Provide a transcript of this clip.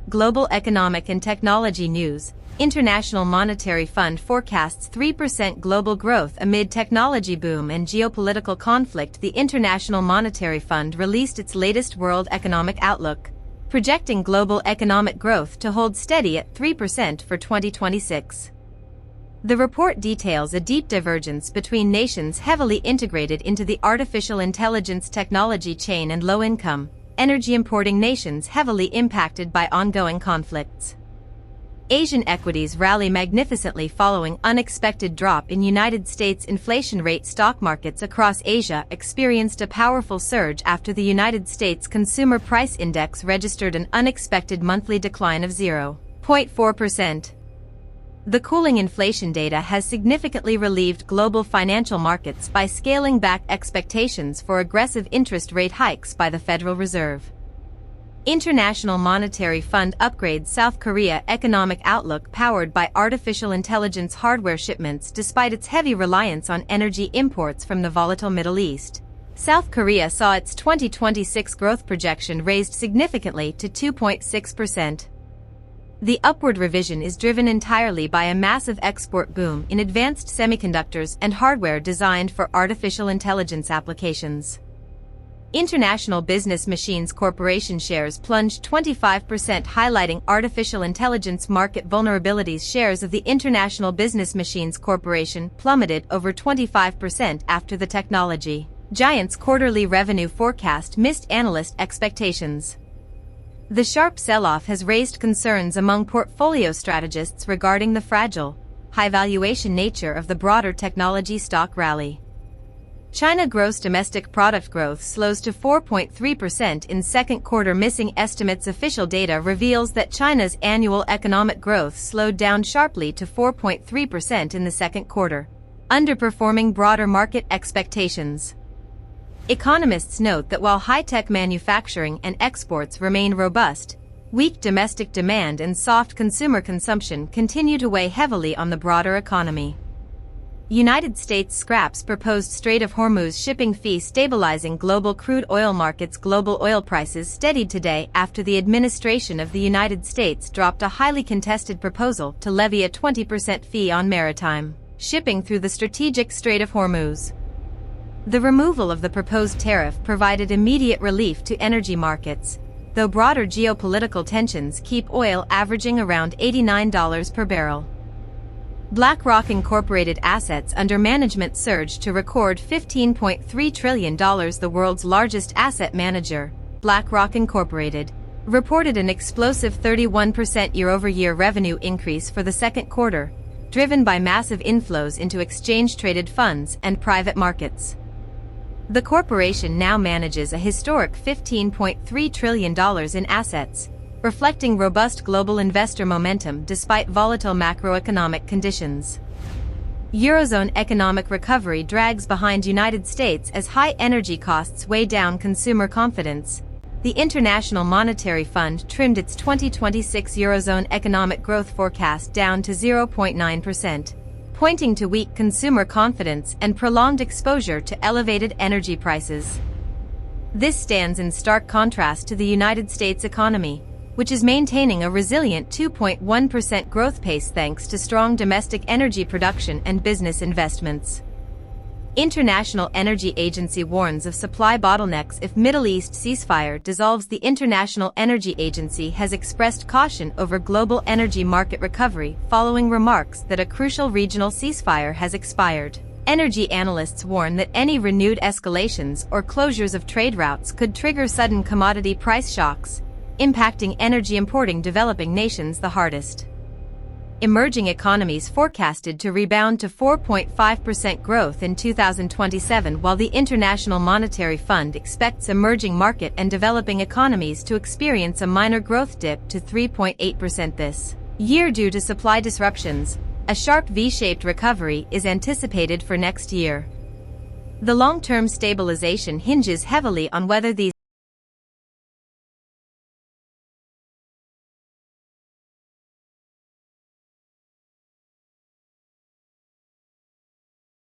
Global economic and technology news. International Monetary Fund forecasts 3% global growth amid technology boom and geopolitical conflict. The International Monetary Fund released its latest World Economic Outlook, projecting global economic growth to hold steady at 3% for 2026. The report details a deep divergence between nations heavily integrated into the artificial intelligence technology chain and low-income, energy-importing nations heavily impacted by ongoing conflicts. Asian equities rally magnificently following unexpected drop in United States inflation rate. Stock markets across Asia experienced a powerful surge after the United States Consumer Price Index registered an unexpected monthly decline of 0.4%. The cooling inflation data has significantly relieved global financial markets by scaling back expectations for aggressive interest rate hikes by the Federal Reserve. International Monetary Fund upgrades South Korea economic outlook powered by artificial intelligence hardware shipments. Despite its heavy reliance on energy imports from the volatile Middle East, South Korea saw its 2026 growth projection raised significantly to 2.6%. The upward revision is driven entirely by a massive export boom in advanced semiconductors and hardware designed for artificial intelligence applications. International Business Machines Corporation shares plunged 25%, highlighting artificial intelligence market vulnerabilities. Shares of the International Business Machines Corporation plummeted over 25% after the technology giant's quarterly revenue forecast missed analyst expectations. The sharp sell-off has raised concerns among portfolio strategists regarding the fragile, high-valuation nature of the broader technology stock rally. China gross domestic product growth slows to 4.3% in second quarter, missing estimates. Official data reveals that China's annual economic growth slowed down sharply to 4.3% in the second quarter, underperforming broader market expectations. Economists note that while high-tech manufacturing and exports remain robust, weak domestic demand and soft consumer consumption continue to weigh heavily on the broader economy. United States scraps proposed Strait of Hormuz shipping fee stabilizing global crude oil markets. Global oil prices steadied today after the administration of the United States dropped a highly contested proposal to levy a 20% fee on maritime shipping through the strategic Strait of Hormuz. The removal of the proposed tariff provided immediate relief to energy markets, though broader geopolitical tensions keep oil averaging around $89 per barrel. BlackRock Incorporated assets under management surged to record $15.3 trillion. The world's largest asset manager, BlackRock Incorporated, reported an explosive 31% year-over-year revenue increase for the second quarter, driven by massive inflows into exchange-traded funds and private markets. The corporation now manages a historic $15.3 trillion in assets, reflecting robust global investor momentum despite volatile macroeconomic conditions. Eurozone economic recovery drags behind United States as high energy costs weigh down consumer confidence. The International Monetary Fund trimmed its 2026 Eurozone economic growth forecast down to 0.9%. Pointing to weak consumer confidence and prolonged exposure to elevated energy prices. This stands in stark contrast to the United States economy, which is maintaining a resilient 2.1% growth pace thanks to strong domestic energy production and business investments. International Energy Agency warns of supply bottlenecks if Middle East ceasefire dissolves. The International Energy Agency has expressed caution over global energy market recovery following remarks that a crucial regional ceasefire has expired. Energy analysts warn that any renewed escalations or closures of trade routes could trigger sudden commodity price shocks, impacting energy importing developing nations the hardest. Emerging economies forecasted to rebound to 4.5% growth in 2027, while the International Monetary Fund expects emerging market and developing economies to experience a minor growth dip to 3.8% this year due to supply disruptions. A sharp V-shaped recovery is anticipated for next year. The long-term stabilization hinges heavily on whether these